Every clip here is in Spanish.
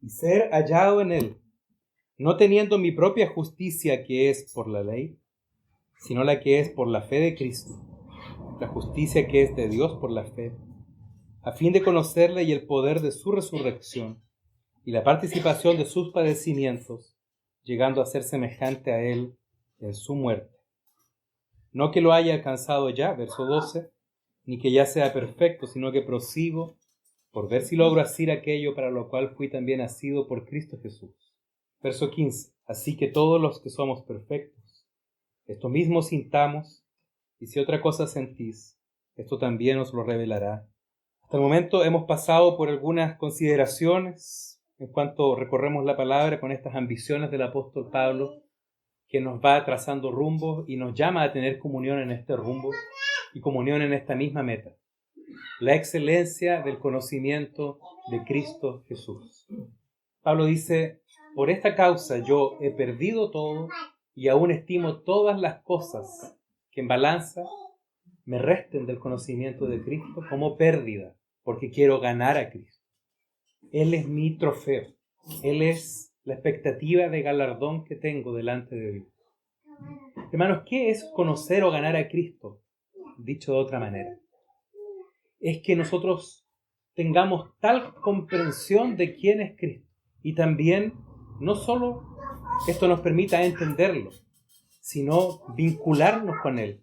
y ser hallado en él, no teniendo mi propia justicia que es por la ley, sino la que es por la fe de Cristo, la justicia que es de Dios por la fe, a fin de conocerle y el poder de su resurrección y la participación de sus padecimientos, llegando a ser semejante a él en su muerte. No que lo haya alcanzado ya, verso 12, ni que ya sea perfecto, sino que prosigo por ver si logro asir aquello para lo cual fui también asido por Cristo Jesús. Verso 15. Así que todos los que somos perfectos, esto mismo sintamos, y si otra cosa sentís, esto también os lo revelará. Hasta el momento hemos pasado por algunas consideraciones en cuanto recorremos la palabra con estas ambiciones del apóstol Pablo, que nos va trazando rumbo y nos llama a tener comunión en este rumbo y comunión en esta misma meta: la excelencia del conocimiento de Cristo Jesús. Pablo dice: por esta causa yo he perdido todo y aún estimo todas las cosas que en balanza me resten del conocimiento de Cristo como pérdida, porque quiero ganar a Cristo. Él es mi trofeo. Él es la expectativa de galardón que tengo delante de Dios. Hermanos, ¿qué es conocer o ganar a Cristo? Dicho de otra manera, es que nosotros tengamos tal comprensión de quién es Cristo, y también no solo esto nos permita entenderlo, sino vincularnos con Él,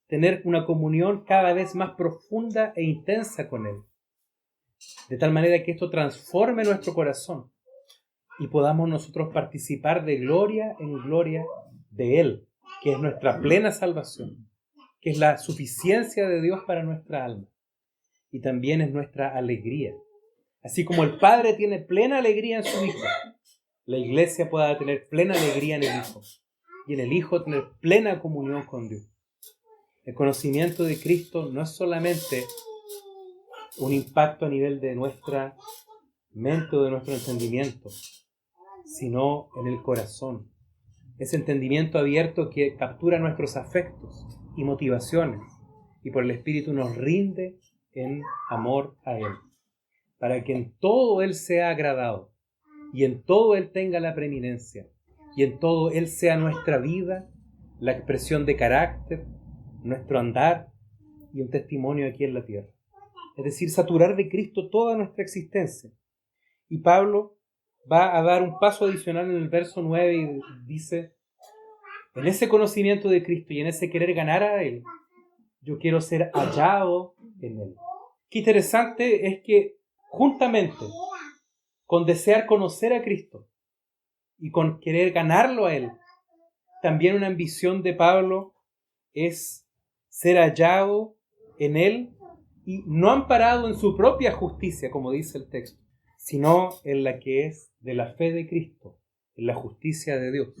tener una comunión cada vez más profunda e intensa con Él, de tal manera que esto transforme nuestro corazón y podamos nosotros participar de gloria en gloria de Él, que es nuestra plena salvación, que es la suficiencia de Dios para nuestra alma y también es nuestra alegría. Así como el Padre tiene plena alegría en su Hijo, la Iglesia pueda tener plena alegría en el Hijo y en el Hijo tener plena comunión con Dios. El conocimiento de Cristo no es solamente un impacto a nivel de nuestra mente o de nuestro entendimiento, sino en el corazón. Ese entendimiento abierto que captura nuestros afectos y motivaciones y por el Espíritu nos rinde en amor a Él, para que en todo Él sea agradado y en todo Él tenga la preeminencia y en todo Él sea nuestra vida, la expresión de carácter, nuestro andar y un testimonio aquí en la tierra. Es decir, saturar de Cristo toda nuestra existencia. Y Pablo va a dar un paso adicional en el verso 9 y dice: en ese conocimiento de Cristo y en ese querer ganar a Él, yo quiero ser hallado en Él. Qué interesante es que juntamente con desear conocer a Cristo y con querer ganarlo a Él, también una ambición de Pablo es ser hallado en Él y no amparado en su propia justicia, como dice el texto, sino en la que es de la fe de Cristo, en la justicia de Dios.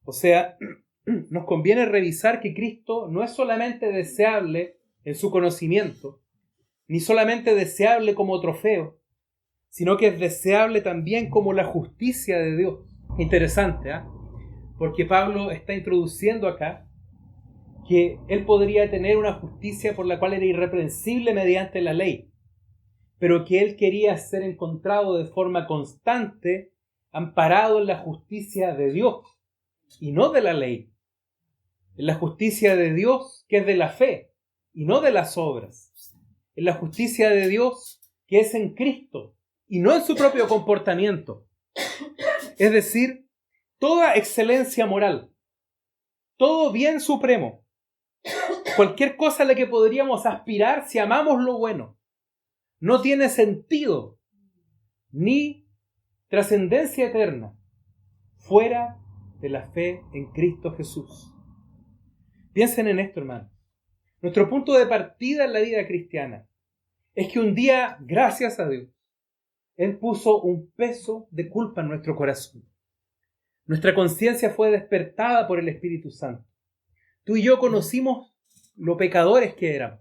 O sea, nos conviene revisar que Cristo no es solamente deseable en su conocimiento, ni solamente deseable como trofeo, sino que es deseable también como la justicia de Dios. Interesante, ¿eh? Porque Pablo está introduciendo acá que él podría tener una justicia por la cual era irreprensible mediante la ley, pero que él quería ser encontrado de forma constante, amparado en la justicia de Dios y no de la ley, en la justicia de Dios que es de la fe y no de las obras, en la justicia de Dios que es en Cristo y no en su propio comportamiento. Es decir, toda excelencia moral, todo bien supremo, cualquier cosa a la que podríamos aspirar si amamos lo bueno, no tiene sentido ni trascendencia eterna fuera de la fe en Cristo Jesús. Piensen en esto, hermano. Nuestro punto de partida en la vida cristiana es que un día, gracias a Dios, Él puso un peso de culpa en nuestro corazón. Nuestra conciencia fue despertada por el Espíritu Santo. Tú y yo conocimos lo pecadores que éramos,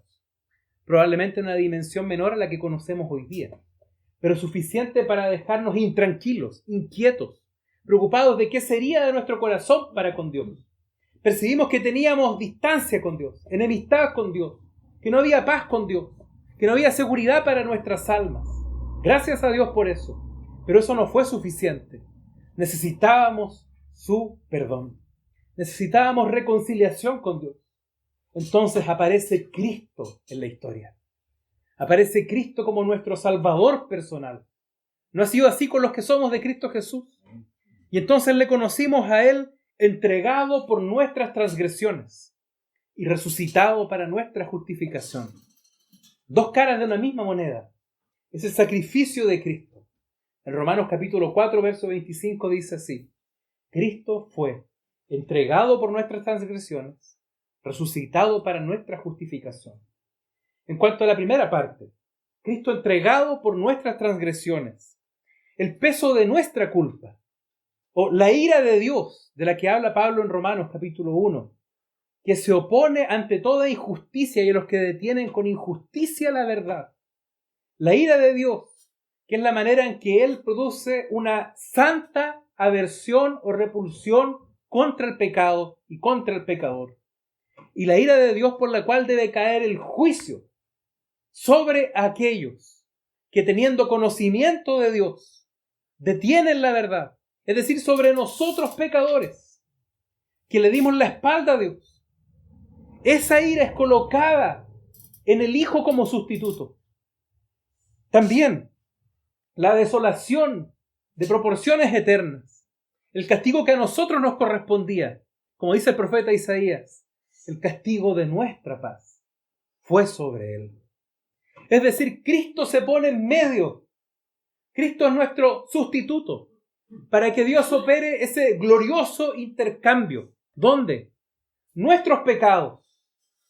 probablemente en una dimensión menor a la que conocemos hoy día, pero suficiente para dejarnos intranquilos, inquietos, preocupados de qué sería de nuestro corazón para con Dios. Percibimos que teníamos distancia con Dios, enemistad con Dios, que no había paz con Dios, que no había seguridad para nuestras almas. Gracias a Dios por eso. Pero eso no fue suficiente. Necesitábamos su perdón. Necesitábamos reconciliación con Dios. Entonces aparece Cristo en la historia. Aparece Cristo como nuestro Salvador personal. ¿No ha sido así con los que somos de Cristo Jesús? Y entonces le conocimos a Él entregado por nuestras transgresiones y resucitado para nuestra justificación. Dos caras de una misma moneda. Es el sacrificio de Cristo. En Romanos capítulo 4, verso 25 dice así: Cristo fue entregado por nuestras transgresiones, resucitado para nuestra justificación. En cuanto a la primera parte, Cristo entregado por nuestras transgresiones, el peso de nuestra culpa, o la ira de Dios, de la que habla Pablo en Romanos capítulo 1, que se opone ante toda injusticia y a los que detienen con injusticia la verdad. La ira de Dios, que es la manera en que Él produce una santa aversión o repulsión contra el pecado y contra el pecador. Y la ira de Dios por la cual debe caer el juicio sobre aquellos que, teniendo conocimiento de Dios, detienen la verdad. Es decir, sobre nosotros pecadores, que le dimos la espalda a Dios. Esa ira es colocada en el Hijo como sustituto. También la desolación de proporciones eternas, el castigo que a nosotros nos correspondía, como dice el profeta Isaías, el castigo de nuestra paz fue sobre Él. Es decir, Cristo se pone en medio. Cristo es nuestro sustituto para que Dios opere ese glorioso intercambio, donde nuestros pecados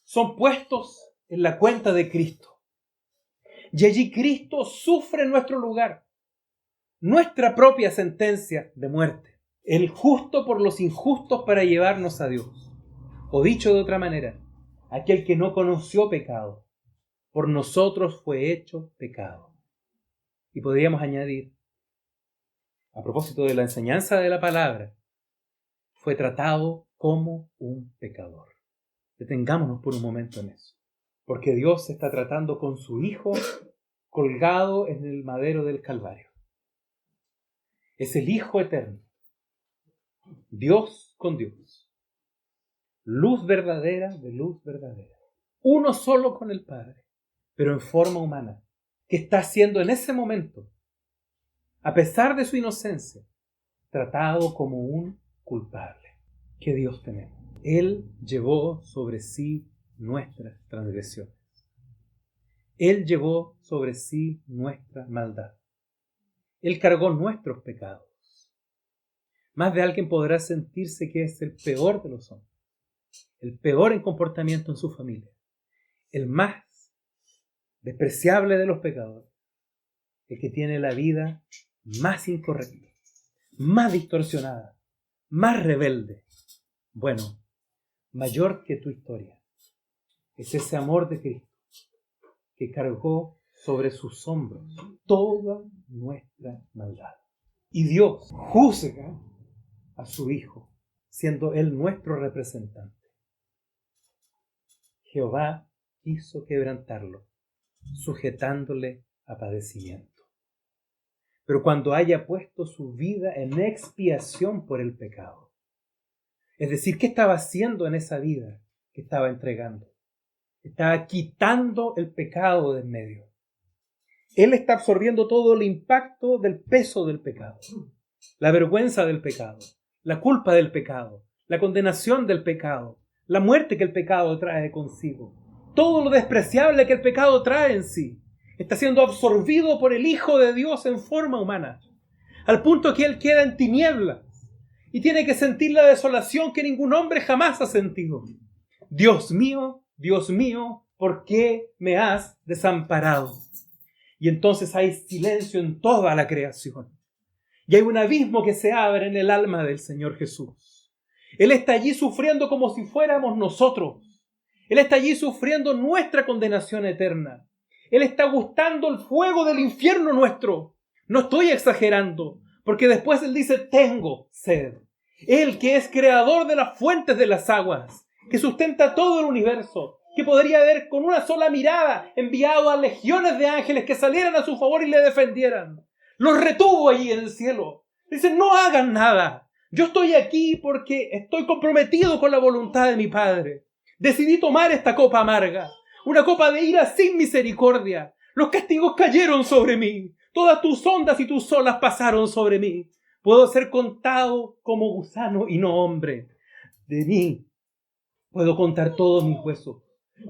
son puestos en la cuenta de Cristo. Y allí Cristo sufre en nuestro lugar nuestra propia sentencia de muerte. El justo por los injustos para llevarnos a Dios. O dicho de otra manera, aquel que no conoció pecado, por nosotros fue hecho pecado. Y podríamos añadir, a propósito de la enseñanza de la palabra, fue tratado como un pecador. Detengámonos por un momento en eso. Porque Dios se está tratando con su Hijo colgado en el madero del Calvario. Es el Hijo eterno. Dios con Dios. Luz verdadera de luz verdadera. Uno solo con el Padre, pero en forma humana, que está siendo en ese momento, a pesar de su inocencia, tratado como un culpable. ¿Qué Dios tenemos? Él llevó sobre sí nuestras transgresiones. Él llevó sobre sí nuestra maldad. Él cargó nuestros pecados. Más de alguien podrá sentirse que es el peor de los hombres, el peor en comportamiento en su familia, el más despreciable de los pecadores, el que tiene la vida más incorrecta, más distorsionada, más rebelde. Bueno, mayor que tu historia es ese amor de Cristo que cargó sobre sus hombros toda nuestra maldad. Y Dios juzga a su Hijo, siendo Él nuestro representante. Jehová quiso quebrantarlo, sujetándole a padecimiento. Pero cuando haya puesto su vida en expiación por el pecado, es decir, ¿qué estaba haciendo en esa vida que estaba entregando? Estaba quitando el pecado de en medio. Él está absorbiendo todo el impacto del peso del pecado, la vergüenza del pecado, la culpa del pecado, la condenación del pecado, la muerte que el pecado trae consigo. Todo lo despreciable que el pecado trae en sí está siendo absorbido por el Hijo de Dios en forma humana, al punto que Él queda en tinieblas y tiene que sentir la desolación que ningún hombre jamás ha sentido. Dios mío, ¿por qué me has desamparado? Y entonces hay silencio en toda la creación. Y hay un abismo que se abre en el alma del Señor Jesús. Él está allí sufriendo como si fuéramos nosotros. Él está allí sufriendo nuestra condenación eterna. Él está gustando el fuego del infierno nuestro. No estoy exagerando, porque después Él dice, tengo sed. Él que es creador de las fuentes de las aguas, que sustenta todo el universo, que podría haber con una sola mirada enviado a legiones de ángeles que salieran a su favor y le defendieran. Los retuvo allí en el cielo. Dice, no hagan nada. Yo estoy aquí porque estoy comprometido con la voluntad de mi Padre. Decidí tomar esta copa amarga, una copa de ira sin misericordia. Los castigos cayeron sobre mí. Todas tus ondas y tus olas pasaron sobre mí. Puedo ser contado como gusano y no hombre. De mí puedo contar todos mis huesos.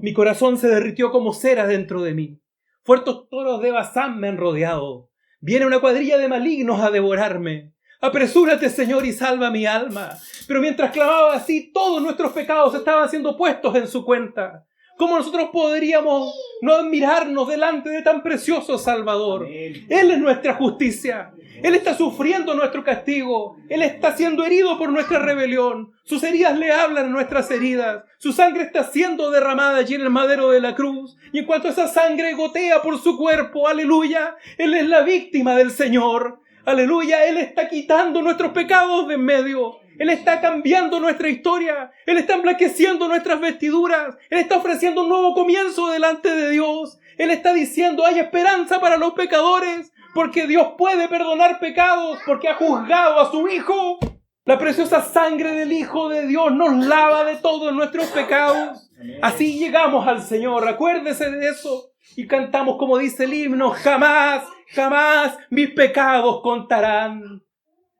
Mi corazón se derritió como cera dentro de mí. Fuertes toros de Basán me han rodeado. Viene una cuadrilla de malignos a devorarme. Apresúrate, Señor, y salva mi alma. Pero mientras clamaba así, todos nuestros pecados estaban siendo puestos en su cuenta. ¿Cómo nosotros podríamos no admirarnos delante de tan precioso Salvador? Amén. Él es nuestra justicia. Él está sufriendo nuestro castigo. Él está siendo herido por nuestra rebelión. Sus heridas le hablan a nuestras heridas. Su sangre está siendo derramada allí en el madero de la cruz. Y en cuanto esa sangre gotea por su cuerpo, aleluya, Él es la víctima del Señor. Aleluya, Él está quitando nuestros pecados de en medio. Él está cambiando nuestra historia. Él está emblanqueciendo nuestras vestiduras. Él está ofreciendo un nuevo comienzo delante de Dios. Él está diciendo, hay esperanza para los pecadores, porque Dios puede perdonar pecados, porque ha juzgado a su Hijo. La preciosa sangre del Hijo de Dios nos lava de todos nuestros pecados. Así llegamos al Señor. Acuérdese de eso. Y cantamos como dice el himno, jamás, jamás mis pecados contarán.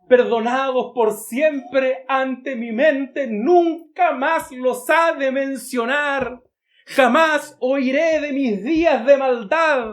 Perdonados por siempre ante mi mente, nunca más los ha de mencionar. Jamás oiré de mis días de maldad,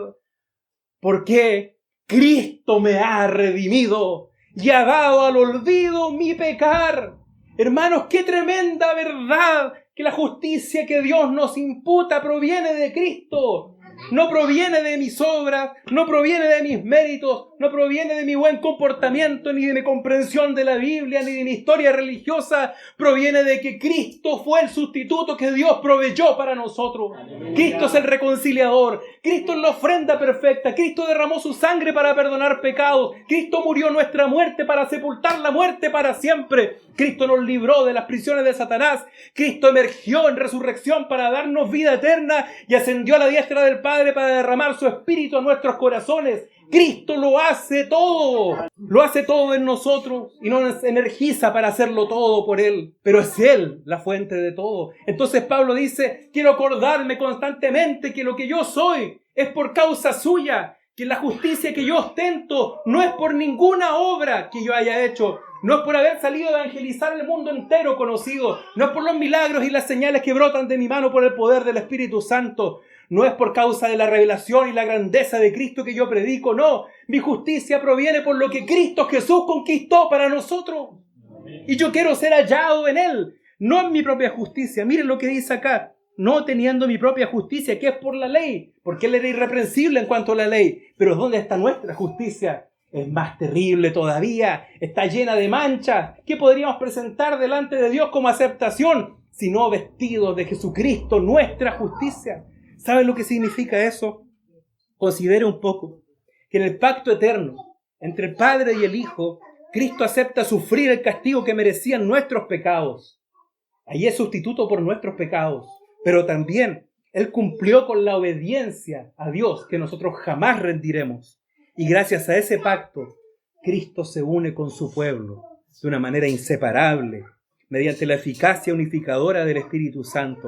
porque Cristo me ha redimido y ha dado al olvido mi pecar. Hermanos, qué tremenda verdad, que la justicia que Dios nos imputa proviene de Cristo. No proviene de mis obras, no proviene de mis méritos, no proviene de mi buen comportamiento, ni de mi comprensión de la Biblia, ni de mi historia religiosa. Proviene de que Cristo fue el sustituto que Dios proveyó para nosotros. Cristo es el reconciliador. Cristo es la ofrenda perfecta. Cristo derramó su sangre para perdonar pecados. Cristo murió nuestra muerte para sepultar la muerte para siempre. Cristo nos libró de las prisiones de Satanás. Cristo emergió en resurrección para darnos vida eterna y ascendió a la diestra del Padre para derramar su espíritu a nuestros corazones. Cristo lo hace todo. Lo hace todo en nosotros y nos energiza para hacerlo todo por Él. Pero es Él la fuente de todo. Entonces Pablo dice, quiero acordarme constantemente que lo que yo soy es por causa suya. Que la justicia que yo ostento no es por ninguna obra que yo haya hecho. No es por haber salido a evangelizar el mundo entero conocido. No es por los milagros y las señales que brotan de mi mano por el poder del Espíritu Santo. No es por causa de la revelación y la grandeza de Cristo que yo predico. No, mi justicia proviene por lo que Cristo Jesús conquistó para nosotros. Y yo quiero ser hallado en Él, no en mi propia justicia. Miren lo que dice acá. No teniendo mi propia justicia, que es por la ley, porque Él era irreprensible en cuanto a la ley. Pero ¿dónde está nuestra justicia? Es más terrible todavía, está llena de manchas. ¿Qué podríamos presentar delante de Dios como aceptación? Sino vestidos de Jesucristo, nuestra justicia. ¿Saben lo que significa eso? Considere un poco que en el pacto eterno entre el Padre y el Hijo, Cristo acepta sufrir el castigo que merecían nuestros pecados. Allí es sustituto por nuestros pecados. Pero también Él cumplió con la obediencia a Dios que nosotros jamás rendiremos. Y gracias a ese pacto, Cristo se une con su pueblo de una manera inseparable, mediante la eficacia unificadora del Espíritu Santo.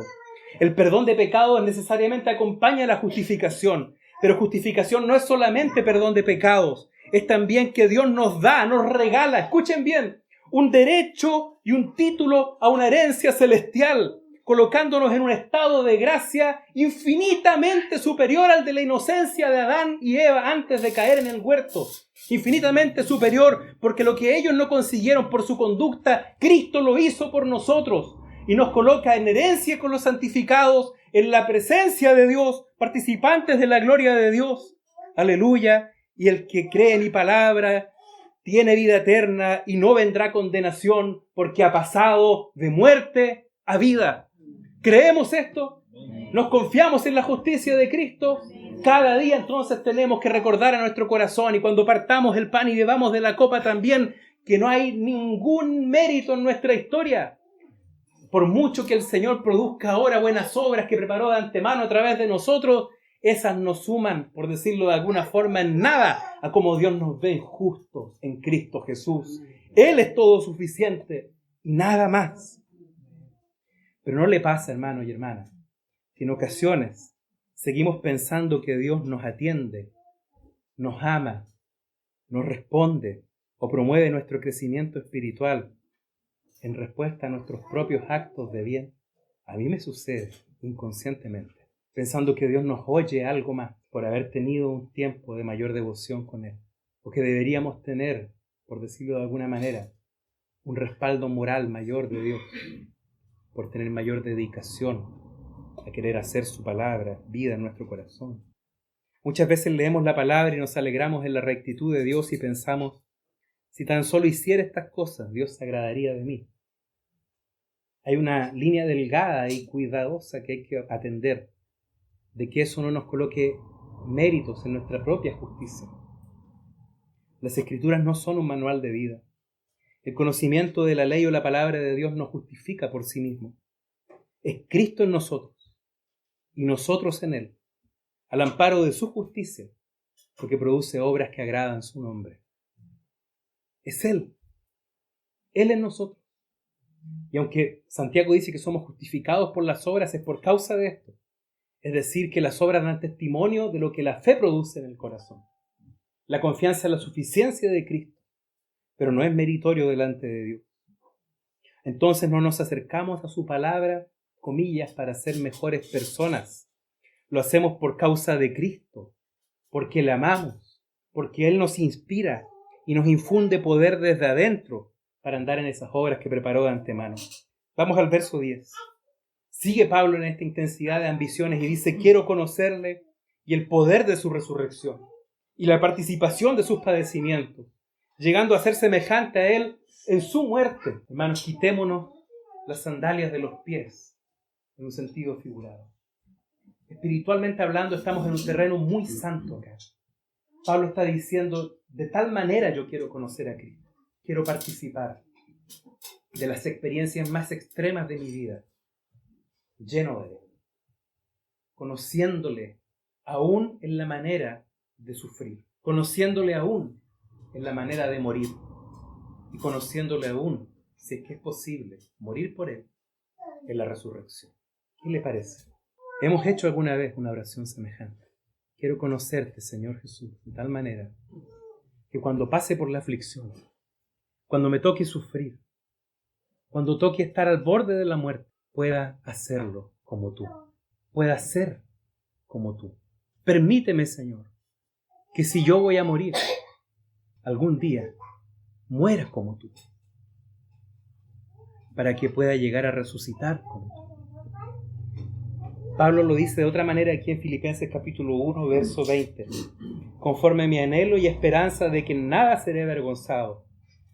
El perdón de pecados necesariamente acompaña a la justificación, pero justificación no es solamente perdón de pecados, es también que Dios nos da, nos regala, escuchen bien, un derecho y un título a una herencia celestial, colocándonos en un estado de gracia infinitamente superior al de la inocencia de Adán y Eva antes de caer en el huerto. Infinitamente superior, porque lo que ellos no consiguieron por su conducta, Cristo lo hizo por nosotros. Y nos coloca en herencia con los santificados, en la presencia de Dios, participantes de la gloria de Dios. Aleluya. Y el que cree en mi palabra tiene vida eterna y no vendrá condenación, porque ha pasado de muerte a vida. ¿Creemos esto? ¿Nos confiamos en la justicia de Cristo? Cada día entonces tenemos que recordar a nuestro corazón, y cuando partamos el pan y bebamos de la copa también, que no hay ningún mérito en nuestra historia. Por mucho que el Señor produzca ahora buenas obras que preparó de antemano a través de nosotros, Esas no suman, por decirlo de alguna forma, en nada a como Dios nos ve justos en Cristo Jesús. Él es todo suficiente y nada más. Pero no le pasa, hermanos y hermanas, que en ocasiones seguimos pensando que Dios nos atiende, nos ama, nos responde o promueve nuestro crecimiento espiritual en respuesta a nuestros propios actos de bien. A mí me sucede inconscientemente, pensando que Dios nos oye algo más por haber tenido un tiempo de mayor devoción con Él, o que deberíamos tener, por decirlo de alguna manera, un respaldo moral mayor de Dios, por tener mayor dedicación a querer hacer su palabra vida en nuestro corazón. Muchas veces leemos la palabra y nos alegramos en la rectitud de Dios y pensamos, si tan solo hiciera estas cosas, Dios se agradaría de mí. Hay una línea delgada y cuidadosa que hay que atender, de que eso no nos coloque méritos en nuestra propia justicia. Las Escrituras no son un manual de vida. El conocimiento de la ley o la palabra de Dios no justifica por sí mismo. Es Cristo en nosotros y nosotros en Él, al amparo de su justicia, porque produce obras que agradan su nombre. Es Él en nosotros. Y aunque Santiago dice que somos justificados por las obras, es por causa de esto. Es decir, que las obras dan testimonio de lo que la fe produce en el corazón. La confianza en la suficiencia de Cristo, pero no es meritorio delante de Dios. Entonces no nos acercamos a su palabra, comillas, para ser mejores personas. Lo hacemos por causa de Cristo, porque le amamos, porque Él nos inspira y nos infunde poder desde adentro para andar en esas obras que preparó de antemano. Vamos al verso 10. Sigue Pablo en esta intensidad de ambiciones y dice, quiero conocerle y el poder de su resurrección y la participación de sus padecimientos, llegando a ser semejante a Él en su muerte. Hermanos, quitémonos las sandalias de los pies, en un sentido figurado. Espiritualmente hablando, estamos en un terreno muy santo acá. Pablo está diciendo, de tal manera yo quiero conocer a Cristo. Quiero participar de las experiencias más extremas de mi vida, lleno de Él, conociéndole aún en la manera de sufrir, conociéndole aún en la manera de morir y conociéndole aún, si es que es posible, morir por Él en la resurrección. ¿Qué le parece? ¿Hemos hecho alguna vez una oración semejante? Quiero conocerte, Señor Jesús, de tal manera que cuando pase por la aflicción, cuando me toque sufrir, cuando toque estar al borde de la muerte, pueda hacerlo como tú, pueda ser como tú. Permíteme, Señor, que si yo voy a morir, algún día muera como tú, para que pueda llegar a resucitar como tú. Pablo lo dice de otra manera aquí en Filipenses capítulo 1, verso 20. Conforme mi anhelo y esperanza de que nada seré avergonzado,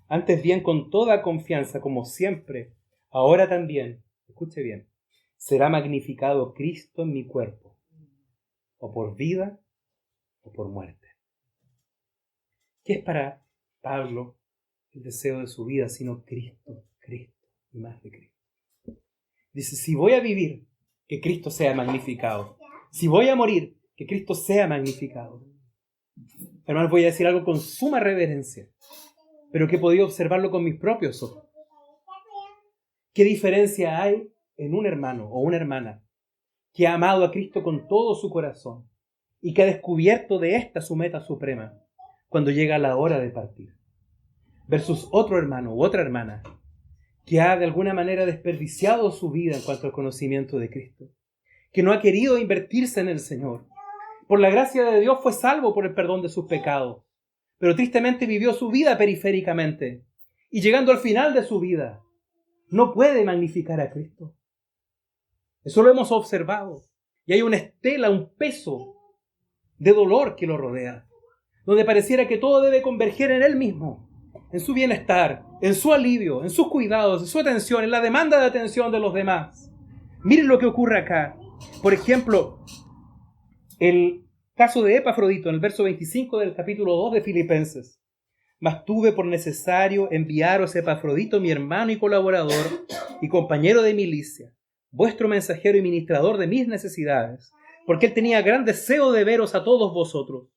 antes bien con toda confianza, como siempre, ahora también, escuche bien, será magnificado Cristo en mi cuerpo, o por vida o por muerte. ¿Qué es para Pablo el deseo de su vida, sino Cristo, Cristo y más de Cristo? Dice, si voy a vivir, que Cristo sea magnificado. Si voy a morir, que Cristo sea magnificado. Hermanos, voy a decir algo con suma reverencia, pero que he podido observarlo con mis propios ojos. ¿Qué diferencia hay en un hermano o una hermana que ha amado a Cristo con todo su corazón y que ha descubierto de esta su meta suprema cuando llega la hora de partir, versus otro hermano u otra hermana que ha de alguna manera desperdiciado su vida en cuanto al conocimiento de Cristo, que no ha querido invertirse en el Señor? Por la gracia de Dios fue salvo por el perdón de sus pecados, pero tristemente vivió su vida periféricamente y llegando al final de su vida no puede magnificar a Cristo. Eso lo hemos observado y hay una estela, un peso de dolor que lo rodea, donde pareciera que todo debe converger en Él mismo, en su bienestar, en su alivio, en sus cuidados, en su atención, en la demanda de atención de los demás. Miren lo que ocurre acá. Por ejemplo, el caso de Epafrodito en el verso 25 del capítulo 2 de Filipenses. Mas tuve por necesario enviaros a Epafrodito, mi hermano y colaborador y compañero de milicia, vuestro mensajero y ministrador de mis necesidades, porque él tenía gran deseo de veros a todos vosotros.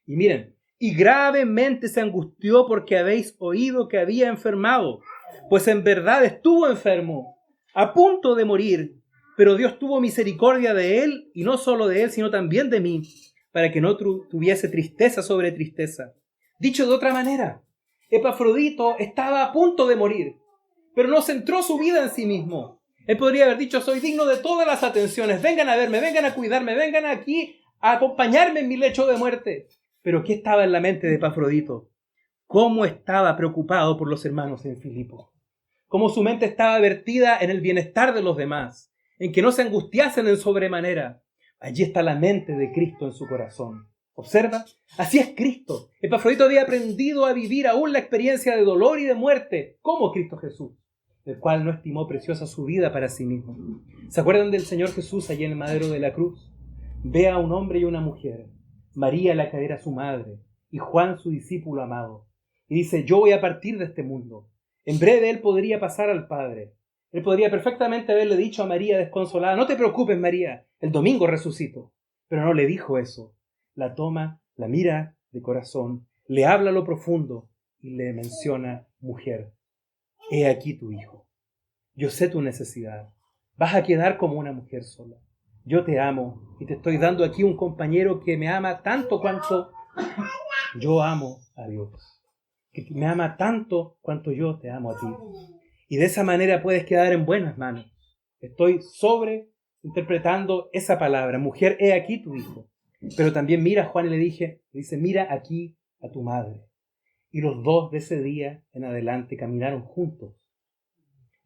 Y miren, y gravemente se angustió porque habéis oído que había enfermado, pues en verdad estuvo enfermo, a punto de morir, pero Dios tuvo misericordia de él, y no solo de él, sino también de mí, para que no tuviese tristeza sobre tristeza. Dicho de otra manera, Epafrodito estaba a punto de morir, pero no centró su vida en sí mismo. Él podría haber dicho: soy digno de todas las atenciones, vengan a verme, vengan a cuidarme, vengan aquí a acompañarme en mi lecho de muerte. Pero ¿qué estaba en la mente de Epafrodito? ¿Cómo estaba preocupado por los hermanos en Filipo? Cómo su mente estaba vertida en el bienestar de los demás, en que no se angustiasen en sobremanera. Allí está la mente de Cristo en su corazón. ¿Observa? Así es Cristo. Epafrodito había aprendido a vivir aún la experiencia de dolor y de muerte, como Cristo Jesús, el cual no estimó preciosa su vida para sí mismo. ¿Se acuerdan del Señor Jesús allí en el madero de la cruz? Ve a un hombre y una mujer, María la que era su madre, y Juan su discípulo amado, y dice: yo voy a partir de este mundo. En breve él podría pasar al Padre. Él podría perfectamente haberle dicho a María desconsolada: no te preocupes, María, el domingo resucito. Pero no le dijo eso. La toma, la mira de corazón, le habla a lo profundo y le menciona: mujer, he aquí tu hijo. Yo sé tu necesidad. Vas a quedar como una mujer sola. Yo te amo y te estoy dando aquí un compañero que me ama tanto cuanto yo amo a Dios. Que me ama tanto cuanto yo te amo a ti. Y de esa manera puedes quedar en buenas manos. Estoy sobreinterpretando esa palabra: mujer, he aquí tu hijo. Pero también mira a Juan y le dice: mira aquí a tu madre. Y los dos de ese día en adelante caminaron juntos.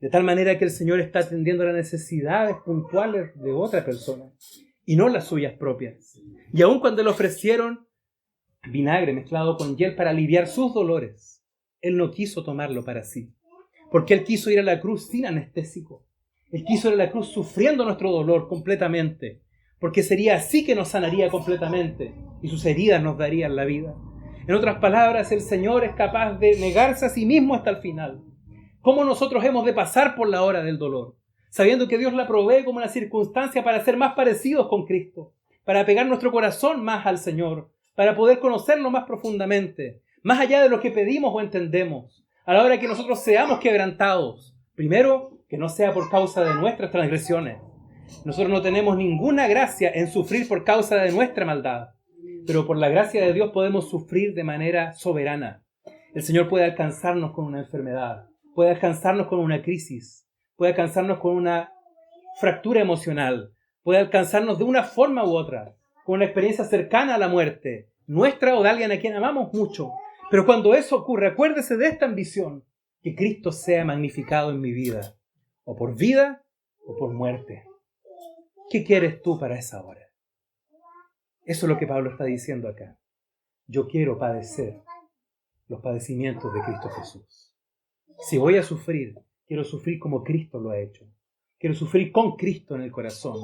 De tal manera que el Señor está atendiendo las necesidades puntuales de otra persona y no las suyas propias. Y aun cuando le ofrecieron vinagre mezclado con hiel para aliviar sus dolores, Él no quiso tomarlo para sí. Porque Él quiso ir a la cruz sin anestésico. Él quiso ir a la cruz sufriendo nuestro dolor completamente. Porque sería así que nos sanaría completamente y sus heridas nos darían la vida. En otras palabras, el Señor es capaz de negarse a sí mismo hasta el final. ¿Cómo nosotros hemos de pasar por la hora del dolor? Sabiendo que Dios la provee como una circunstancia para ser más parecidos con Cristo, para pegar nuestro corazón más al Señor, para poder conocerlo más profundamente, más allá de lo que pedimos o entendemos, a la hora que nosotros seamos quebrantados. Primero, que no sea por causa de nuestras transgresiones. Nosotros no tenemos ninguna gracia en sufrir por causa de nuestra maldad, pero por la gracia de Dios podemos sufrir de manera soberana. El Señor puede alcanzarnos con una enfermedad, puede alcanzarnos con una crisis, puede alcanzarnos con una fractura emocional, puede alcanzarnos de una forma u otra, con una experiencia cercana a la muerte, nuestra o de alguien a quien amamos mucho. Pero cuando eso ocurre, acuérdese de esta ambición: que Cristo sea magnificado en mi vida, o por vida o por muerte. ¿Qué quieres tú para esa hora? Eso es lo que Pablo está diciendo acá. Yo quiero padecer los padecimientos de Cristo Jesús. Si voy a sufrir, quiero sufrir como Cristo lo ha hecho. Quiero sufrir con Cristo en el corazón,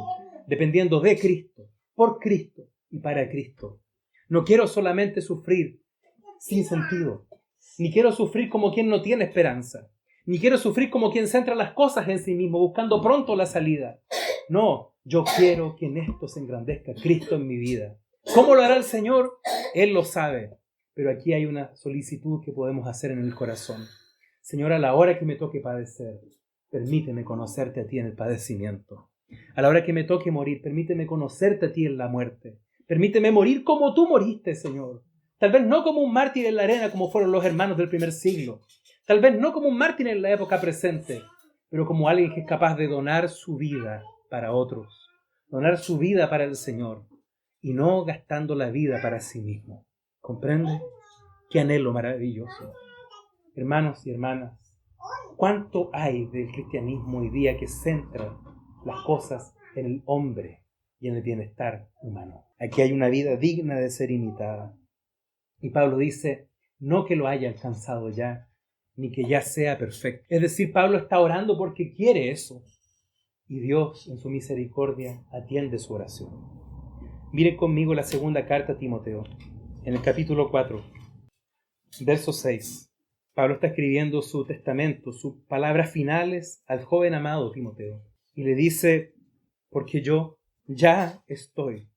dependiendo de Cristo, por Cristo y para Cristo. No quiero solamente sufrir sin sentido, ni quiero sufrir como quien no tiene esperanza, ni quiero sufrir como quien centra las cosas en sí mismo, buscando pronto la salida. No, yo quiero que en esto se engrandezca Cristo en mi vida. ¿Cómo lo hará el Señor? Él lo sabe, pero aquí hay una solicitud que podemos hacer en el corazón. Señor, a la hora que me toque padecer, permíteme conocerte a ti en el padecimiento. A la hora que me toque morir, permíteme conocerte a ti en la muerte. Permíteme morir como tú moriste, Señor. Tal vez no como un mártir en la arena como fueron los hermanos del primer siglo. Tal vez no como un mártir en la época presente, pero como alguien que es capaz de donar su vida para otros. Donar su vida para el Señor y no gastando la vida para sí mismo. ¿Comprende? Qué anhelo maravilloso. Hermanos y hermanas, ¿cuánto hay del cristianismo hoy día que centra las cosas en el hombre y en el bienestar humano? Aquí hay una vida digna de ser imitada. Y Pablo dice, no que lo haya alcanzado ya, ni que ya sea perfecto. Es decir, Pablo está orando porque quiere eso. Y Dios, en su misericordia, atiende su oración. Miren conmigo la segunda carta a Timoteo, en el capítulo 4, verso 6. Pablo está escribiendo su testamento, sus palabras finales al joven amado Timoteo. Y le dice, porque yo, ya estoy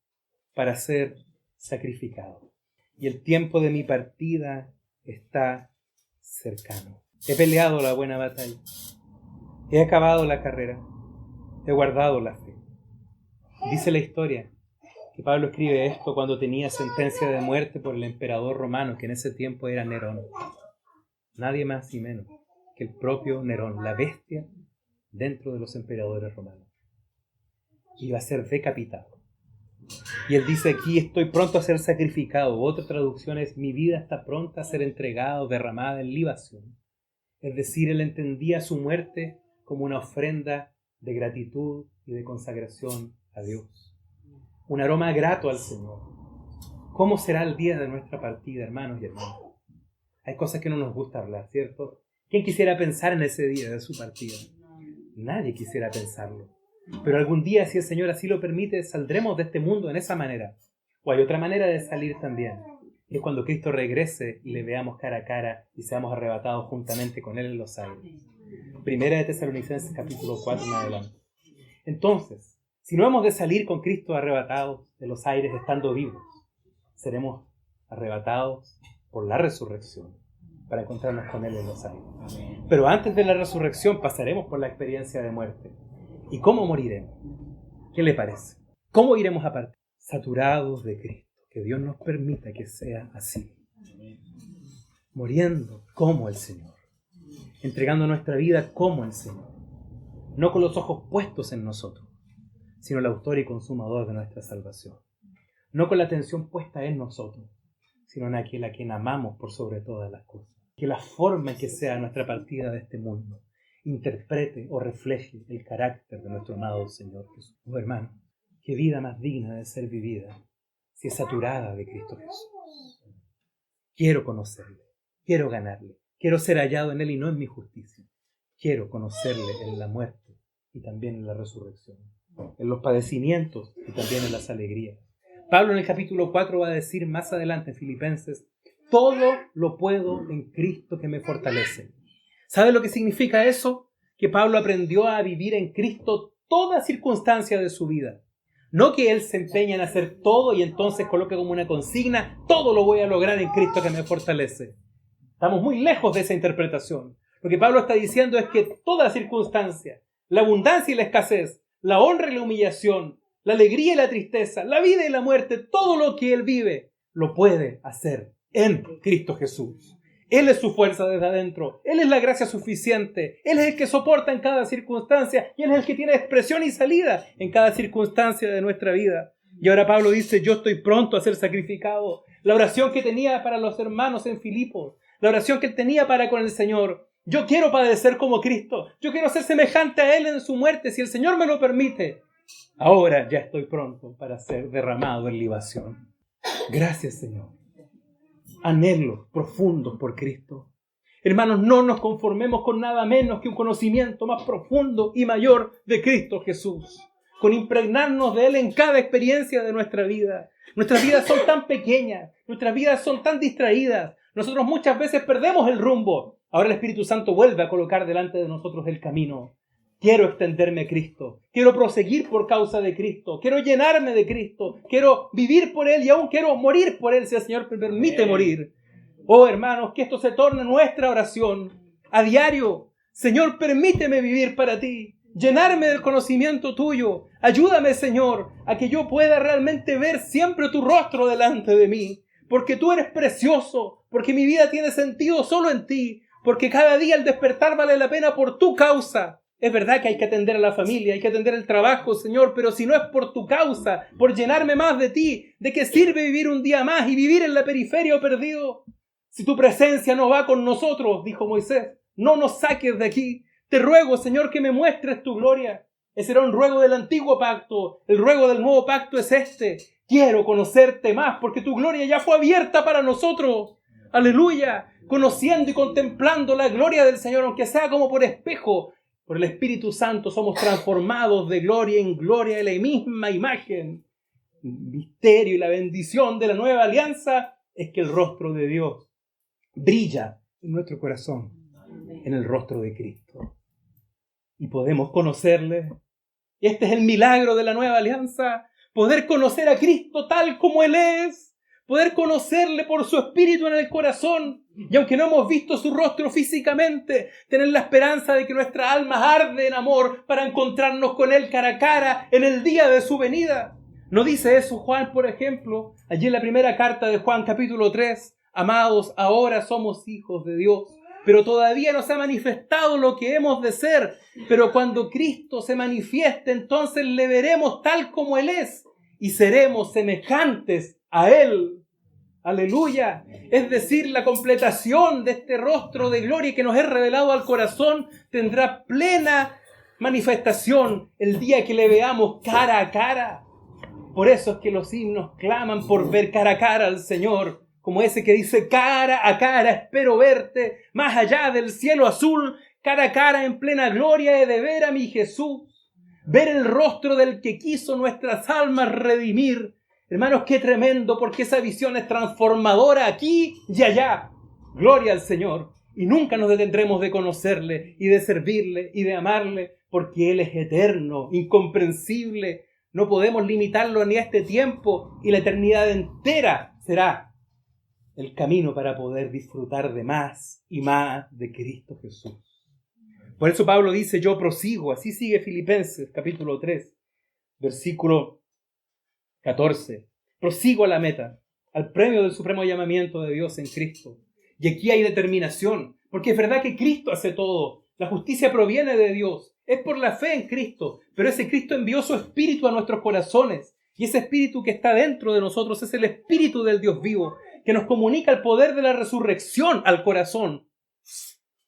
para ser sacrificado. Y el tiempo de mi partida está cercano. He peleado la buena batalla. He acabado la carrera. He guardado la fe. Dice la historia que Pablo escribe esto cuando tenía sentencia de muerte por el emperador romano, que en ese tiempo era Nerón. Nadie más y menos que el propio Nerón, la bestia dentro de los emperadores romanos. Iba a ser decapitado. Y él dice aquí, estoy pronto a ser sacrificado. Otra traducción es, mi vida está pronta a ser entregada o derramada en libación. Es decir, él entendía su muerte como una ofrenda de gratitud y de consagración a Dios. Un aroma grato al Señor. ¿Cómo será el día de nuestra partida, hermanos y hermanas? Hay cosas que no nos gusta hablar, ¿cierto? ¿Quién quisiera pensar en ese día de su partida? Nadie quisiera pensarlo. Pero algún día, si el Señor así lo permite, saldremos de este mundo en esa manera. O hay otra manera de salir también. Es cuando Cristo regrese y le veamos cara a cara y seamos arrebatados juntamente con Él en los aires. Primera de Tesalonicenses capítulo 4 en adelante. Entonces, si no hemos de salir con Cristo arrebatados de los aires estando vivos, seremos arrebatados por la resurrección para encontrarnos con Él en los aires. Pero antes de la resurrección pasaremos por la experiencia de muerte. ¿Y cómo moriremos? ¿Qué le parece? ¿Cómo iremos a partir? Saturados de Cristo. Que Dios nos permita que sea así. Muriendo como el Señor. Entregando nuestra vida como el Señor. No con los ojos puestos en nosotros, sino el autor y consumador de nuestra salvación. No con la atención puesta en nosotros, sino en aquel a quien amamos por sobre todas las cosas. Que la forma en que sea nuestra partida de este mundo interprete o refleje el carácter de nuestro amado Señor Jesús. Oh, hermano, qué vida más digna de ser vivida si es saturada de Cristo Jesús. Quiero conocerle, quiero ganarle, quiero ser hallado en Él y no en mi justicia. Quiero conocerle en la muerte y también en la resurrección, en los padecimientos y también en las alegrías. Pablo en el capítulo 4 va a decir más adelante en Filipenses, todo lo puedo en Cristo que me fortalece. ¿Sabe lo que significa eso? Que Pablo aprendió a vivir en Cristo toda circunstancia de su vida. No que él se empeña en hacer todo y entonces coloque como una consigna, todo lo voy a lograr en Cristo que me fortalece. Estamos muy lejos de esa interpretación. Lo que Pablo está diciendo es que toda circunstancia, la abundancia y la escasez, la honra y la humillación, la alegría y la tristeza, la vida y la muerte, todo lo que él vive, lo puede hacer en Cristo Jesús. Él es su fuerza desde adentro. Él es la gracia suficiente. Él es el que soporta en cada circunstancia. Y Él es el que tiene expresión y salida en cada circunstancia de nuestra vida. Y ahora Pablo dice, yo estoy pronto a ser sacrificado. La oración que tenía para los hermanos en Filipos. La oración que él tenía para con el Señor. Yo quiero padecer como Cristo. Yo quiero ser semejante a Él en su muerte, si el Señor me lo permite. Ahora ya estoy pronto para ser derramado en libación. Gracias, Señor. Anhelos profundos por Cristo. Hermanos, no nos conformemos con nada menos que un conocimiento más profundo y mayor de Cristo Jesús. Con impregnarnos de Él en cada experiencia de nuestra vida. Nuestras vidas son tan pequeñas, nuestras vidas son tan distraídas. Nosotros muchas veces perdemos el rumbo. Ahora el Espíritu Santo vuelve a colocar delante de nosotros el camino. Quiero extenderme a Cristo. Quiero proseguir por causa de Cristo. Quiero llenarme de Cristo. Quiero vivir por Él y aún quiero morir por Él si el Señor me permite morir. Oh, hermanos, que esto se torne nuestra oración a diario. Señor, permíteme vivir para ti. Llenarme del conocimiento tuyo. Ayúdame, Señor, a que yo pueda realmente ver siempre tu rostro delante de mí. Porque tú eres precioso. Porque mi vida tiene sentido solo en ti. Porque cada día el despertar vale la pena por tu causa. Es verdad que hay que atender a la familia, hay que atender el trabajo, Señor, pero si no es por tu causa, por llenarme más de ti, ¿de qué sirve vivir un día más y vivir en la periferia o perdido? Si tu presencia no va con nosotros, dijo Moisés, no nos saques de aquí. Te ruego, Señor, que me muestres tu gloria. Ese era un ruego del antiguo pacto. El ruego del nuevo pacto es este. Quiero conocerte más porque tu gloria ya fue abierta para nosotros. Aleluya. Conociendo y contemplando la gloria del Señor, aunque sea como por espejo, por el Espíritu Santo somos transformados de gloria en gloria de la misma imagen. El misterio y la bendición de la nueva alianza es que el rostro de Dios brilla en nuestro corazón, en el rostro de Cristo. Y podemos conocerle Y este es el milagro de la nueva alianza. Poder conocer a Cristo tal como Él es. Poder conocerle por su Espíritu en el corazón. Y aunque no hemos visto su rostro físicamente, tener la esperanza de que nuestra alma arde en amor para encontrarnos con Él cara a cara en el día de su venida. ¿No dice eso Juan, por ejemplo? Allí en la primera carta de Juan, capítulo 3. Amados, ahora somos hijos de Dios, pero todavía no se ha manifestado lo que hemos de ser. Pero cuando Cristo se manifieste, entonces le veremos tal como Él es y seremos semejantes a Él. Aleluya. Es decir, la completación de este rostro de gloria que nos es revelado al corazón tendrá plena manifestación el día que le veamos cara a cara. Por eso es que los himnos claman por ver cara a cara al Señor, como ese que dice: cara a cara espero verte, más allá del cielo azul, cara a cara en plena gloria he de ver a mi Jesús, ver el rostro del que quiso nuestras almas redimir. Hermanos, qué tremendo, porque esa visión es transformadora aquí y allá. Gloria al Señor. Y nunca nos detendremos de conocerle y de servirle y de amarle, porque Él es eterno, incomprensible. No podemos limitarlo ni a este tiempo, y la eternidad entera será el camino para poder disfrutar de más y más de Cristo Jesús. Por eso Pablo dice: yo prosigo. Así sigue Filipenses capítulo 3, versículo 14. Prosigo a la meta, al premio del supremo llamamiento de Dios en Cristo. Y aquí hay determinación, porque es verdad que Cristo hace todo. La justicia proviene de Dios. Es por la fe en Cristo, pero ese Cristo envió su Espíritu a nuestros corazones. Y ese Espíritu que está dentro de nosotros es el Espíritu del Dios vivo, que nos comunica el poder de la resurrección al corazón.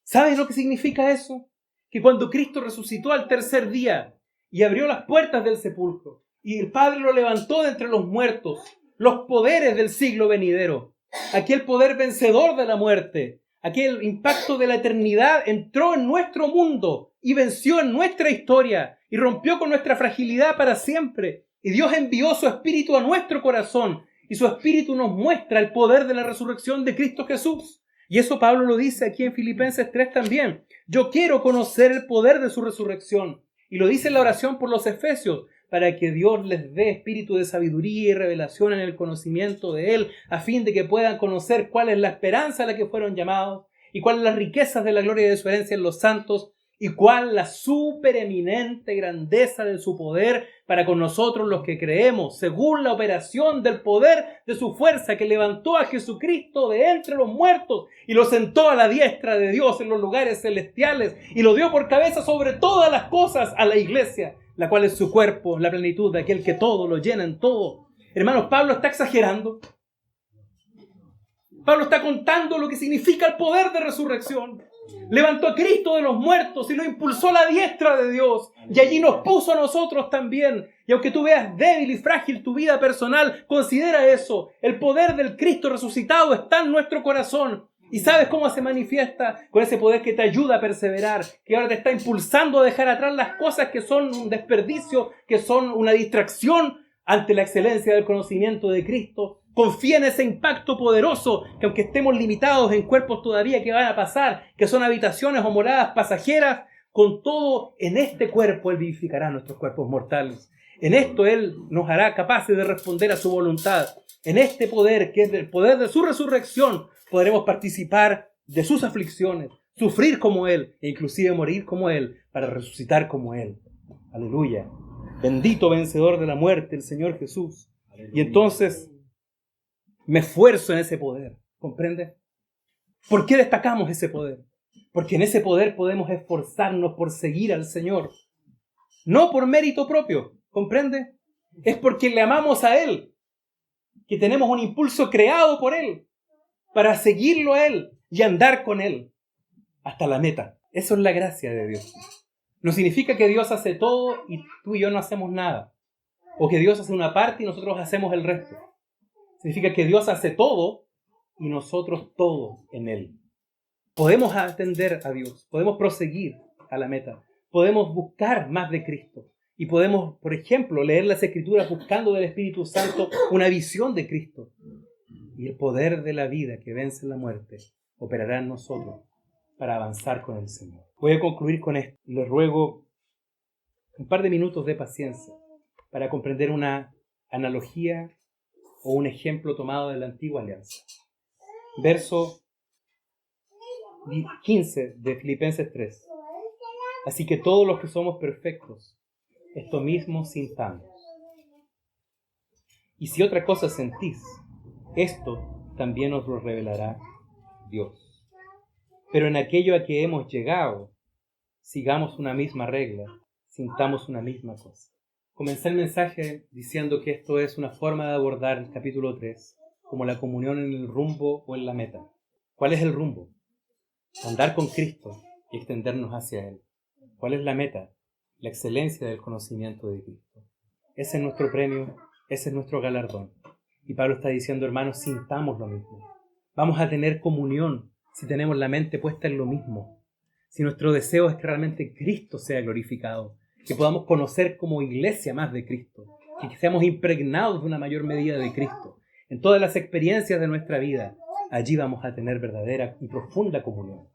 ¿Sabes lo que significa eso? Que cuando Cristo resucitó al tercer día y abrió las puertas del sepulcro, y el Padre lo levantó de entre los muertos, los poderes del siglo venidero, aquel poder vencedor de la muerte, aquel impacto de la eternidad entró en nuestro mundo y venció en nuestra historia y rompió con nuestra fragilidad para siempre. Y Dios envió su Espíritu a nuestro corazón, y su Espíritu nos muestra el poder de la resurrección de Cristo Jesús. Y eso Pablo lo dice aquí en Filipenses 3 también. Yo quiero conocer el poder de su resurrección. Y lo dice en la oración por los Efesios, para que Dios les dé espíritu de sabiduría y revelación en el conocimiento de Él, a fin de que puedan conocer cuál es la esperanza a la que fueron llamados, y cuáles las riquezas de la gloria de su herencia en los santos, y cuál la supereminente grandeza de su poder para con nosotros los que creemos, según la operación del poder de su fuerza, que levantó a Jesucristo de entre los muertos y lo sentó a la diestra de Dios en los lugares celestiales, y lo dio por cabeza sobre todas las cosas a la iglesia, la cual es su cuerpo, la plenitud de aquel que todo lo llena en todo. Hermanos, Pablo está exagerando. Pablo está contando lo que significa el poder de resurrección. Levantó a Cristo de los muertos y lo impulsó a la diestra de Dios. Y allí nos puso a nosotros también. Y aunque tú veas débil y frágil tu vida personal, considera eso. El poder del Cristo resucitado está en nuestro corazón. ¿Y sabes cómo se manifiesta? Con ese poder que te ayuda a perseverar, que ahora te está impulsando a dejar atrás las cosas que son un desperdicio, que son una distracción ante la excelencia del conocimiento de Cristo. Confía en ese impacto poderoso, que aunque estemos limitados en cuerpos todavía que van a pasar, que son habitaciones o moradas pasajeras, con todo en este cuerpo Él vivificará nuestros cuerpos mortales. En esto Él nos hará capaces de responder a su voluntad. En este poder, que es el poder de su resurrección, podremos participar de sus aflicciones, sufrir como Él e inclusive morir como Él para resucitar como Él. Aleluya. Bendito vencedor de la muerte, el Señor Jesús. Y entonces me esfuerzo en ese poder. ¿Comprende? ¿Por qué destacamos ese poder? Porque en ese poder podemos esforzarnos por seguir al Señor. No por mérito propio. ¿Comprende? Es porque le amamos a Él, que tenemos un impulso creado por Él para seguirlo a Él y andar con Él hasta la meta. Eso es la gracia de Dios. No significa que Dios hace todo y tú y yo no hacemos nada. O que Dios hace una parte y nosotros hacemos el resto. Significa que Dios hace todo y nosotros todo en Él. Podemos atender a Dios, podemos proseguir a la meta, podemos buscar más de Cristo y podemos, por ejemplo, leer las Escrituras buscando del Espíritu Santo una visión de Cristo. Y el poder de la vida que vence la muerte operará en nosotros para avanzar con el Señor. Voy a concluir con esto. Le ruego un par de minutos de paciencia para comprender una analogía o un ejemplo tomado de la antigua alianza. Verso 15 de Filipenses 3. Así que todos los que somos perfectos, esto mismo sintamos. Y si otra cosa sentís, esto también os lo revelará Dios. Pero en aquello a que hemos llegado, sigamos una misma regla, sintamos una misma cosa. Comencé el mensaje diciendo que esto es una forma de abordar el capítulo 3 como la comunión en el rumbo o en la meta. ¿Cuál es el rumbo? Andar con Cristo y extendernos hacia Él. ¿Cuál es la meta? La excelencia del conocimiento de Cristo. Ese es nuestro premio, ese es nuestro galardón. Y Pablo está diciendo, hermanos, sintamos lo mismo. Vamos a tener comunión si tenemos la mente puesta en lo mismo. Si nuestro deseo es que realmente Cristo sea glorificado, que podamos conocer como iglesia más de Cristo, que seamos impregnados de una mayor medida de Cristo. En todas las experiencias de nuestra vida, allí vamos a tener verdadera y profunda comunión.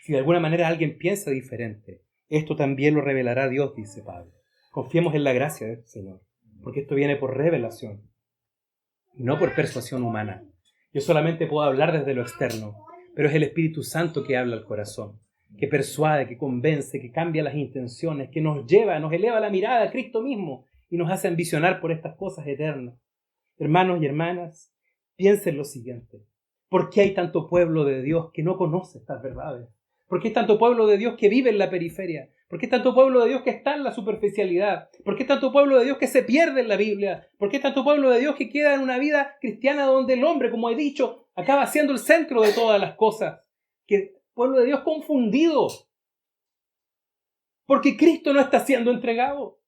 Si de alguna manera alguien piensa diferente, esto también lo revelará Dios, dice Pablo. Confiemos en la gracia del Señor, porque esto viene por revelación y no por persuasión humana. Yo solamente puedo hablar desde lo externo, pero es el Espíritu Santo que habla al corazón, que persuade, que convence, que cambia las intenciones, que nos lleva, nos eleva la mirada a Cristo mismo y nos hace ambicionar por estas cosas eternas. Hermanos y hermanas, piensen lo siguiente. ¿Por qué hay tanto pueblo de Dios que no conoce estas verdades? ¿Por qué hay tanto pueblo de Dios que vive en la periferia? ¿Por qué hay tanto pueblo de Dios que está en la superficialidad? ¿Por qué hay tanto pueblo de Dios que se pierde en la Biblia? ¿Por qué hay tanto pueblo de Dios que queda en una vida cristiana donde el hombre, como he dicho, acaba siendo el centro de todas las cosas? Que pueblo de Dios confundido, porque Cristo no está siendo entregado.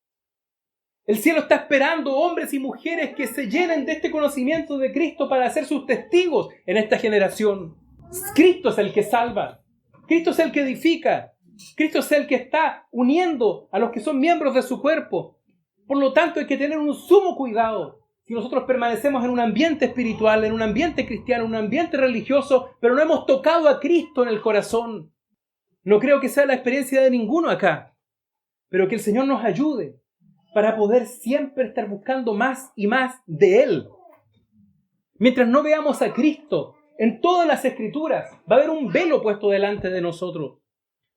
El cielo está esperando hombres y mujeres que se llenen de este conocimiento de Cristo para ser sus testigos en esta generación. Cristo es el que salva, Cristo es el que edifica, Cristo es el que está uniendo a los que son miembros de su cuerpo. Por lo tanto, hay que tener un sumo cuidado si nosotros permanecemos en un ambiente espiritual, en un ambiente cristiano, en un ambiente religioso, pero no hemos tocado a Cristo en el corazón. No creo que sea la experiencia de ninguno acá, pero que el Señor nos ayude para poder siempre estar buscando más y más de Él. Mientras no veamos a Cristo en todas las Escrituras, va a haber un velo puesto delante de nosotros.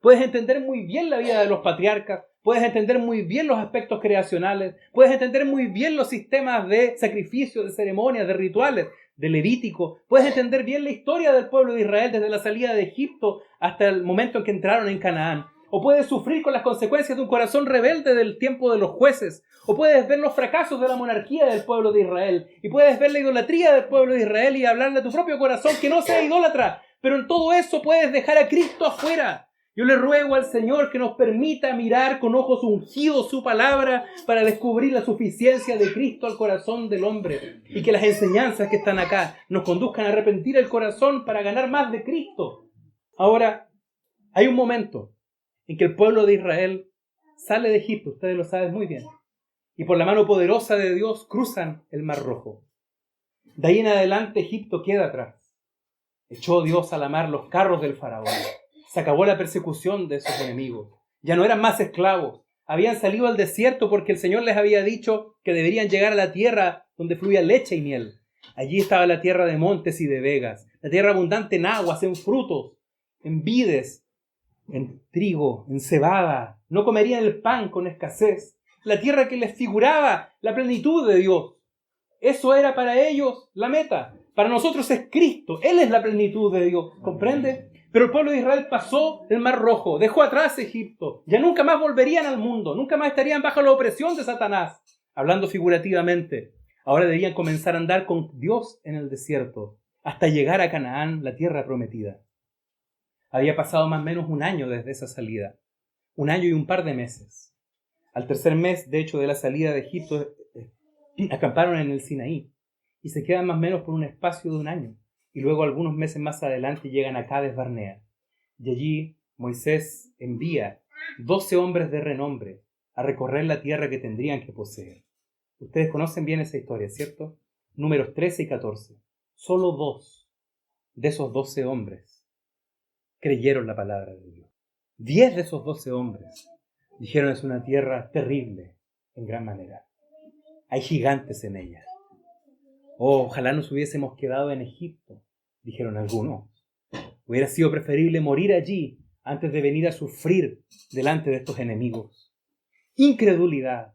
Puedes entender muy bien la vida de los patriarcas, puedes entender muy bien los aspectos creacionales, puedes entender muy bien los sistemas de sacrificios, de ceremonias, de rituales, de Levítico, puedes entender bien la historia del pueblo de Israel desde la salida de Egipto hasta el momento en que entraron en Canaán. O puedes sufrir con las consecuencias de un corazón rebelde del tiempo de los jueces. O puedes ver los fracasos de la monarquía del pueblo de Israel. Y puedes ver la idolatría del pueblo de Israel y hablarle a tu propio corazón que no sea idólatra. Pero en todo eso puedes dejar a Cristo afuera. Yo le ruego al Señor que nos permita mirar con ojos ungidos su palabra para descubrir la suficiencia de Cristo al corazón del hombre. Y que las enseñanzas que están acá nos conduzcan a arrepentir el corazón para ganar más de Cristo. Ahora, hay un momento en que el pueblo de Israel sale de Egipto, ustedes lo saben muy bien, y por la mano poderosa de Dios cruzan el Mar Rojo. De ahí en adelante Egipto queda atrás. Echó Dios a la mar los carros del faraón. Se acabó la persecución de sus enemigos. Ya no eran más esclavos. Habían salido al desierto porque el Señor les había dicho que deberían llegar a la tierra donde fluía leche y miel. Allí estaba la tierra de montes y de vegas, la tierra abundante en aguas, en frutos, en vides, en trigo, en cebada. No comerían el pan con escasez. La tierra que les figuraba la plenitud de Dios. Eso era para ellos la meta. Para nosotros es Cristo. Él es la plenitud de Dios. ¿Comprende? Pero el pueblo de Israel pasó el Mar Rojo, dejó atrás Egipto. Ya nunca más volverían al mundo. Nunca más estarían bajo la opresión de Satanás. Hablando figurativamente. Ahora debían comenzar a andar con Dios en el desierto hasta llegar a Canaán, la tierra prometida. Había pasado más o menos un año desde esa salida. 1 año y un par de meses. Al tercer mes, de hecho, de la salida de Egipto, acamparon en el Sinaí y se quedan más o menos por un espacio de 1 año. Y luego, algunos meses más adelante, llegan a Cades Barnea. Y allí Moisés envía 12 hombres de renombre a recorrer la tierra que tendrían que poseer. Ustedes conocen bien esa historia, ¿cierto? Números 13 y 14. Solo 2 de esos 12 hombres creyeron la palabra de Dios. 10 de esos 12 hombres Dijeron, es una tierra terrible en gran manera. Hay gigantes en ella. Oh, ojalá nos hubiésemos quedado en Egipto, dijeron algunos. Hubiera sido preferible morir allí antes de venir a sufrir delante de estos enemigos. Incredulidad,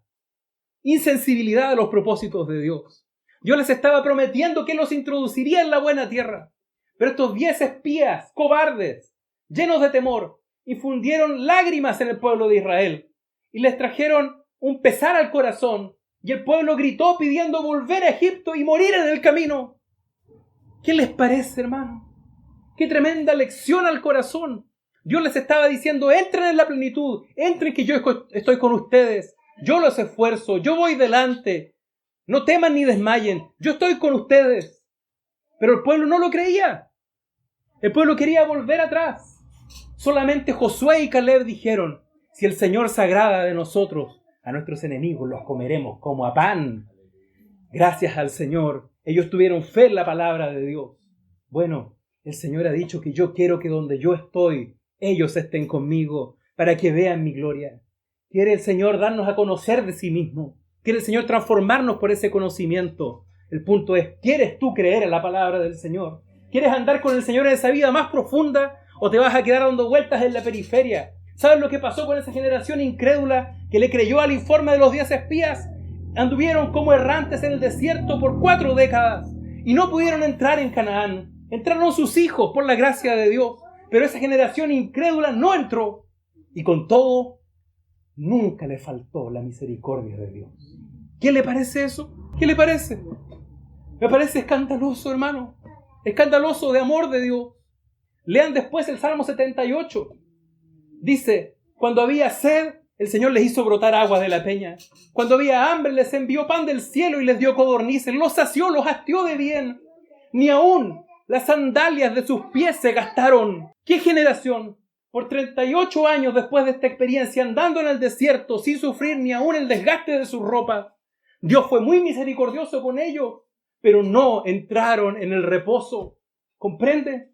insensibilidad a los propósitos de Dios. Dios les estaba prometiendo que los introduciría en la buena tierra. Pero estos 10 espías, cobardes, llenos de temor, infundieron lágrimas en el pueblo de Israel y les trajeron un pesar al corazón. Y el pueblo gritó pidiendo volver a Egipto y morir en el camino. ¿Qué les parece, hermano? ¡Qué tremenda lección al corazón! Dios les estaba diciendo, entren en la plenitud, entren que yo estoy con ustedes. Yo los esfuerzo, yo voy delante. No teman ni desmayen, yo estoy con ustedes. Pero el pueblo no lo creía. El pueblo quería volver atrás. Solamente Josué y Caleb dijeron, si el Señor se agrada de nosotros, a nuestros enemigos los comeremos como a pan. Gracias al Señor, ellos tuvieron fe en la palabra de Dios. Bueno, el Señor ha dicho que yo quiero que donde yo estoy, ellos estén conmigo para que vean mi gloria. Quiere el Señor darnos a conocer de sí mismo. Quiere el Señor transformarnos por ese conocimiento. El punto es, ¿quieres tú creer en la palabra del Señor? ¿Quieres andar con el Señor en esa vida más profunda o te vas a quedar dando vueltas en la periferia? ¿Sabes lo que pasó con esa generación incrédula que le creyó al informe de los 10 espías? Anduvieron como errantes en el desierto por 4 décadas y no pudieron entrar en Canaán. Entraron sus hijos por la gracia de Dios, pero esa generación incrédula no entró. Y con todo, nunca le faltó la misericordia de Dios. ¿Qué le parece eso? ¿Qué le parece? Me parece escandaloso, hermano. Escandaloso de amor de Dios. Lean después el Salmo 78. Dice, cuando había sed, el Señor les hizo brotar agua de la peña. Cuando había hambre, les envió pan del cielo y les dio codornices. Los sació, los hastió de bien. Ni aún las sandalias de sus pies se gastaron. ¿Qué generación? Por 38 años después de esta experiencia, andando en el desierto, sin sufrir ni aún el desgaste de sus ropas. Dios fue muy misericordioso con ellos, pero no entraron en el reposo. ¿Comprende?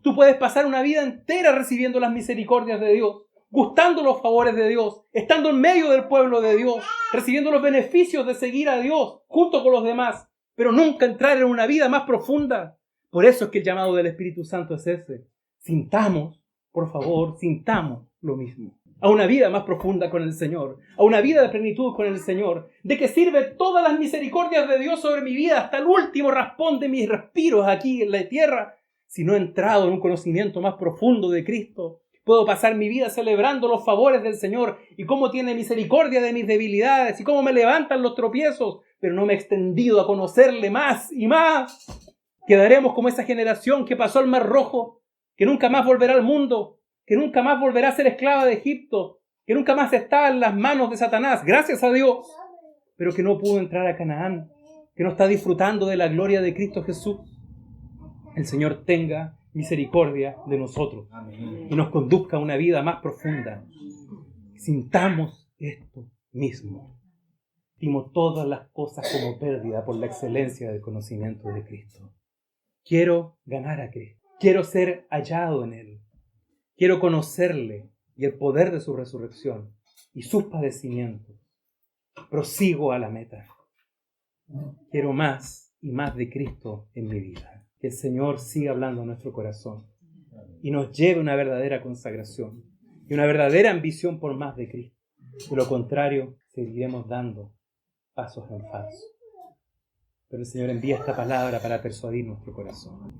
Tú puedes pasar una vida entera recibiendo las misericordias de Dios, gustando los favores de Dios, estando en medio del pueblo de Dios, recibiendo los beneficios de seguir a Dios junto con los demás, pero nunca entrar en una vida más profunda. Por eso es que el llamado del Espíritu Santo es ese. Sintamos, por favor, sintamos lo mismo. A una vida más profunda con el Señor, a una vida de plenitud con el Señor. ¿De qué sirve todas las misericordias de Dios sobre mi vida hasta el último raspón de mis respiros aquí en la tierra? Si no he entrado en un conocimiento más profundo de Cristo, puedo pasar mi vida celebrando los favores del Señor y cómo tiene misericordia de mis debilidades y cómo me levantan los tropiezos, pero no me he extendido a conocerle más y más. Quedaremos como esa generación que pasó el Mar Rojo, que nunca más volverá al mundo, que nunca más volverá a ser esclava de Egipto, que nunca más está en las manos de Satanás, gracias a Dios, pero que no pudo entrar a Canaán, que no está disfrutando de la gloria de Cristo Jesús. El Señor tenga misericordia de nosotros. Amén. Y nos conduzca a una vida más profunda. Sintamos esto mismo. Estimo todas las cosas como pérdida por la excelencia del conocimiento de Cristo. Quiero ganar a Cristo. Quiero ser hallado en Él. Quiero conocerle y el poder de su resurrección y sus padecimientos. Prosigo a la meta. Quiero más y más de Cristo en mi vida. Que el Señor siga hablando a nuestro corazón y nos lleve a una verdadera consagración y una verdadera ambición por más de Cristo. De lo contrario, seguiremos dando pasos en falso. Pero el Señor envía esta palabra para persuadir nuestro corazón.